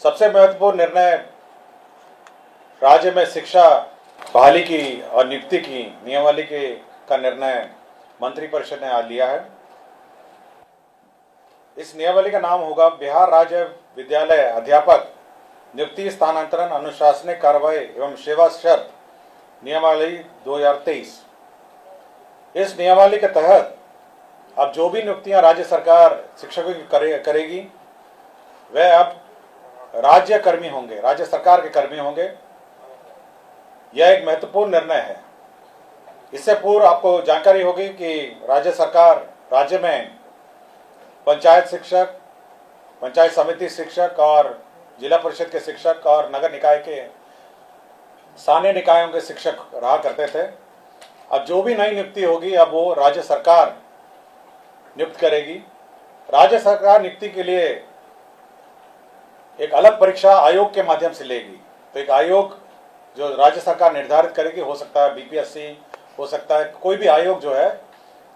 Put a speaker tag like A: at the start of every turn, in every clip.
A: सबसे महत्वपूर्ण निर्णय राज्य में शिक्षा बहाली की और नियुक्ति की नियमावली का निर्णय मंत्रिपरिषद ने आज लिया है। इस नियमावली का नाम होगा बिहार राज्य विद्यालय अध्यापक नियुक्ति स्थानांतरण अनुशासनिक कार्रवाई एवं सेवा शर्त नियमावली 2023। इस नियमावली के तहत अब जो भी नियुक्तियां राज्य सरकार शिक्षकों की करेगी वह अब राज्य कर्मी होंगे, राज्य सरकार के कर्मी होंगे। यह एक महत्वपूर्ण निर्णय है। इससे पूर्व आपको जानकारी होगी कि राज्य सरकार राज्य में पंचायत शिक्षक, पंचायत समिति शिक्षक और जिला परिषद के शिक्षक और नगर निकाय के स्थानीय निकायों के शिक्षक रहा करते थे। अब जो भी नई नियुक्ति होगी अब वो राज्य सरकार नियुक्त करेगी। राज्य सरकार नियुक्ति के लिए एक अलग परीक्षा आयोग के माध्यम से लेगी। तो एक आयोग जो राज्य सरकार निर्धारित करेगी, हो सकता है बीपीएससी, हो सकता है कोई भी आयोग जो है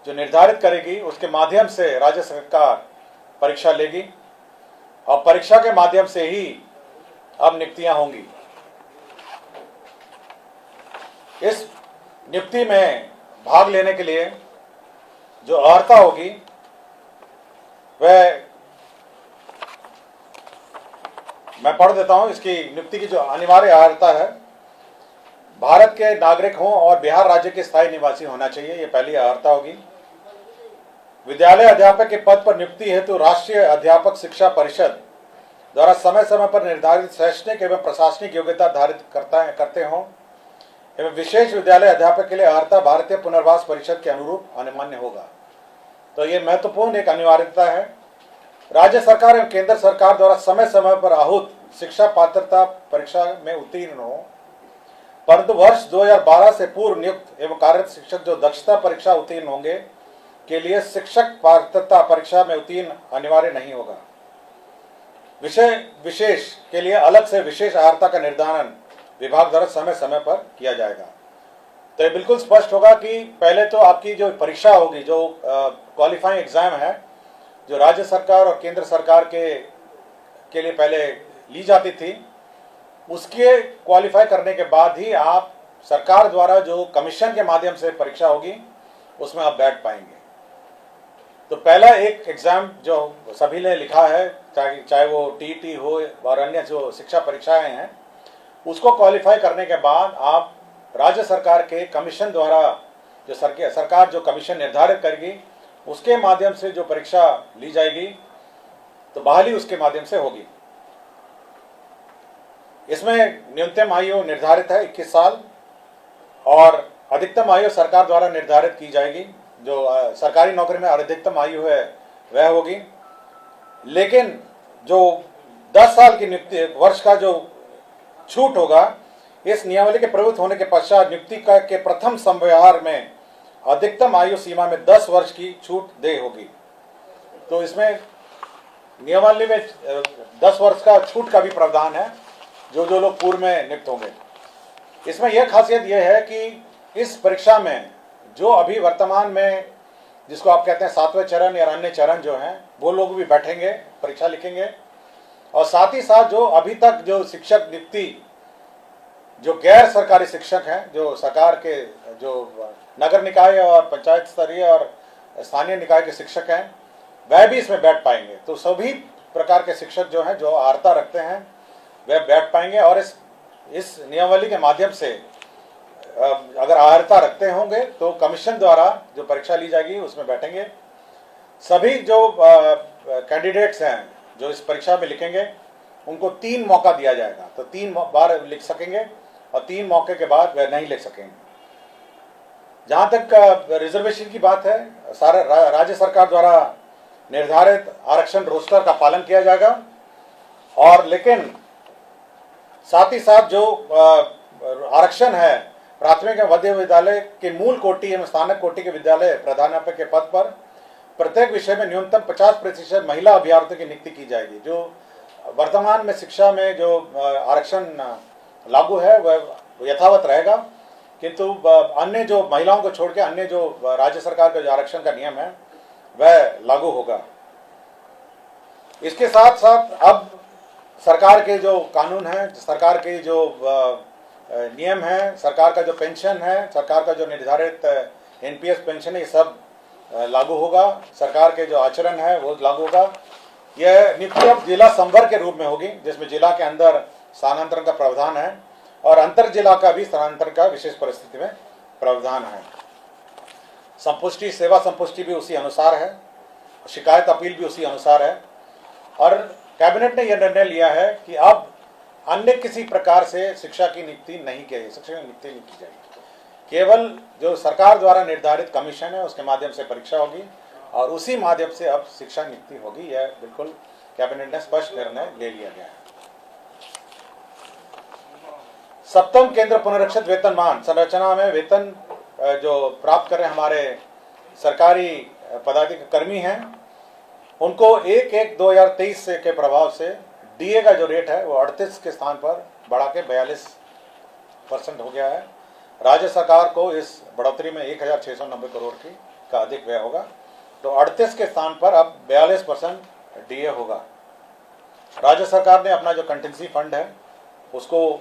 A: जो निर्धारित करेगी, उसके माध्यम से राज्य सरकार परीक्षा लेगी और परीक्षा के माध्यम से ही अब नियुक्तियां होंगी। इस नियुक्ति में भाग लेने के लिए जो अर्हता होगी वह मैं पढ़ देता हूं। इसकी नियुक्ति की जो अनिवार्य अर्हता है, भारत के नागरिक हों और बिहार राज्य के स्थायी निवासी होना चाहिए, ये पहली अर्हता होगी। विद्यालय अध्यापक के पद पर नियुक्ति हेतु राष्ट्रीय अध्यापक शिक्षा परिषद द्वारा समय समय पर निर्धारित शैक्षणिक एवं प्रशासनिक योग्यता धारित करते हों एवं विशेष विद्यालय अध्यापक के लिए अर्हता भारतीय पुनर्वास परिषद के अनुरूप अनिवार्य होगा। तो ये महत्वपूर्ण एक अनिवार्यता है। राज्य सरकार एवं केंद्र सरकार द्वारा समय समय पर आहूत शिक्षा पात्रता परीक्षा में उत्तीर्ण हो, परंतु वर्ष 2012 से पूर्व नियुक्त एवं कार्यरत शिक्षक जो दक्षता परीक्षा उत्तीर्ण होंगे के लिए शिक्षक पात्रता परीक्षा में उत्तीर्ण अनिवार्य नहीं होगा। विषय विशेष के लिए अलग से विशेष अर्हता का निर्धारण विभाग द्वारा समय समय पर किया जाएगा। तो ये बिल्कुल स्पष्ट होगा कि पहले तो आपकी जो परीक्षा होगी, जो क्वालिफाइंग एग्जाम है, जो राज्य सरकार और केंद्र सरकार के लिए पहले ली जाती थी, उसके क्वालिफाई करने के बाद ही आप सरकार द्वारा जो कमीशन के माध्यम से परीक्षा होगी उसमें आप बैठ पाएंगे। तो पहला एक एग्जाम जो सभी ने लिखा है, चाहे वो टीईटी हो और अन्य जो शिक्षा परीक्षाएं हैं, उसको क्वालिफाई करने के बाद आप राज्य सरकार के कमीशन द्वारा जो सरकार जो कमीशन निर्धारित करेगी उसके माध्यम से जो परीक्षा ली जाएगी तो बहाली उसके माध्यम से होगी। इसमें न्यूनतम आयु निर्धारित है 21 साल और अधिकतम आयु सरकार द्वारा निर्धारित की जाएगी। जो सरकारी नौकरी में अधिकतम आयु है वह होगी, लेकिन जो 10 साल की नियुक्ति वर्ष का जो छूट होगा, इस नियमावली के प्रवृत्त होने के पश्चात नियुक्ति के प्रथम संव्यवहार में अधिकतम आयु सीमा में 10 वर्ष की छूट दे होगी। तो इसमें नियमावली में 10 वर्ष का छूट का भी प्रावधान है जो लोग पूर्व में नियुक्त होंगे। इसमें यह खासियत यह है कि इस परीक्षा में जो अभी वर्तमान में जिसको आप कहते हैं 7वें चरण या अन्य चरण जो हैं, वो लोग भी बैठेंगे, परीक्षा लिखेंगे। और साथ ही साथ जो अभी तक जो शिक्षक नियुक्ति जो गैर सरकारी शिक्षक हैं, जो सरकार के जो नगर निकाय और पंचायत स्तरीय और स्थानीय निकाय के शिक्षक हैं, वह भी इसमें बैठ पाएंगे। तो सभी प्रकार के शिक्षक जो हैं, जो अर्हता रखते हैं, वह बैठ पाएंगे। और इस नियमावली के माध्यम से अगर अर्हता रखते होंगे तो कमीशन द्वारा जो परीक्षा ली जाएगी उसमें बैठेंगे। सभी जो कैंडिडेट्स हैं जो इस परीक्षा में लिखेंगे उनको 3 मौका दिया जाएगा। तो 3 बार लिख सकेंगे और 3 मौके के बाद वह नहीं लिख सकेंगे। जहाँ तक रिजर्वेशन की बात है, सारा राज्य सरकार द्वारा निर्धारित आरक्षण रोस्टर का पालन किया जाएगा। और लेकिन साथ ही साथ जो आरक्षण है प्राथमिक एवं मध्य विद्यालय के मूल कोटि एवं स्नातक कोटि के विद्यालय प्रधानाध्यापक के पद पर प्रत्येक विषय में न्यूनतम 50% महिला अभ्यर्थियों की नियुक्ति की जाएगी। जो वर्तमान में शिक्षा में जो आरक्षण लागू है वह यथावत रहेगा, किंतु अन्य जो महिलाओं को छोड़ के अन्य जो राज्य सरकार का जो आरक्षण का नियम है वह लागू होगा। इसके साथ साथ अब सरकार के जो कानून हैं, सरकार के जो नियम हैं, सरकार का जो पेंशन है, सरकार का जो निर्धारित एनपीएस पेंशन है, ये सब लागू होगा। सरकार के जो आचरण है वो लागू होगा। यह नीति अब जिला संवर्ग के रूप में होगी, जिसमें जिला के अंदर स्थानांतरण का प्रावधान है और अंतर जिला का भी स्थानांतरण का विशेष परिस्थिति में प्रावधान है। संपुष्टि, सेवा संपुष्टि भी उसी अनुसार है, शिकायत अपील भी उसी अनुसार है। और कैबिनेट ने यह निर्णय लिया है कि अब अन्य किसी प्रकार से शिक्षा की नियुक्ति नहीं की जाएगी, शिक्षा की नियुक्ति नहीं की जाएगी। केवल जो सरकार द्वारा निर्धारित कमीशन है उसके माध्यम से परीक्षा होगी और उसी माध्यम से अब शिक्षा नियुक्ति होगी। यह बिल्कुल कैबिनेट ने स्पष्ट निर्णय ले लिया गया है। सप्तम केंद्र पुनरीक्षित वेतनमान संरचना में वेतन जो प्राप्त कर रहे हमारे सरकारी पदाधिकारी कर्मी हैं, उनको 1/1/2023 के प्रभाव से डीए का जो रेट है वो 38 के स्थान पर बढ़ा के 42% हो गया है। राज्य सरकार को इस बढ़ोतरी में 1690 करोड़ का अधिक व्यय होगा, तो 38 के स्थान पर अब 42% डीए होगा। राज्य सरकार ने अपना जो कंटिजेंसी फंड है उसको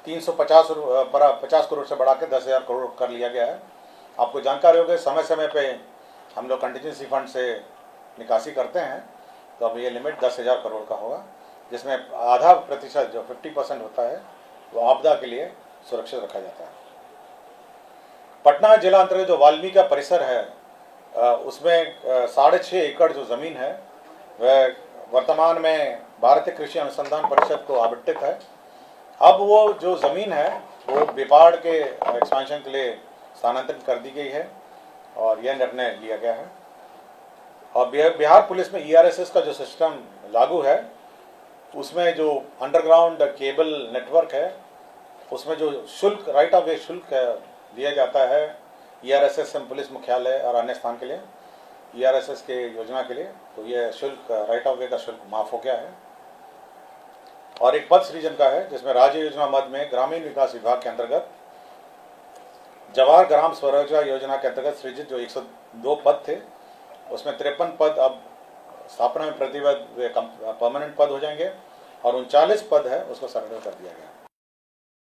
A: 50 करोड़ से बढ़ा के 10,000 करोड़ कर लिया गया है। आपको जानकारी होगी, समय समय पे हम लोग कंटिजेंसी फंड से निकासी करते हैं, तो अब ये लिमिट 10,000 करोड़ का होगा, जिसमें आधा प्रतिशत जो 50% होता है वो आपदा के लिए सुरक्षित रखा जाता है। पटना जिला अंतर्गत जो वाल्मीकि का परिसर है उसमें 6.5 एकड़ जो जमीन है वह वर्तमान में भारतीय कृषि अनुसंधान परिषद को आवंटित है। अब वो जो जमीन है वो बिपाड़ के एक्सपेंशन के लिए स्थानांतरित कर दी गई है और यह निर्णय लिया गया है। और बिहार पुलिस में ईआरएसएस का जो सिस्टम लागू है उसमें जो अंडरग्राउंड केबल नेटवर्क है उसमें जो शुल्क, राइट ऑफ वे शुल्क दिया जाता है ईआरएसएस पुलिस मुख्यालय और अन्य स्थान के लिए, ईआरएसएस के योजना के लिए, तो यह शुल्क, राइट ऑफ वे का शुल्क माफ हो गया है। और एक पद सृजन का है जिसमें राज्य योजना मद में ग्रामीण विकास विभाग के अंतर्गत जवाहर ग्राम स्वरोजगार योजना के अंतर्गत सृजित जो 102 पद थे उसमें 53 पद अब स्थापना में प्रतिबद्ध परमानेंट पद हो जाएंगे और 39 पद है उसको सर्वे कर दिया गया।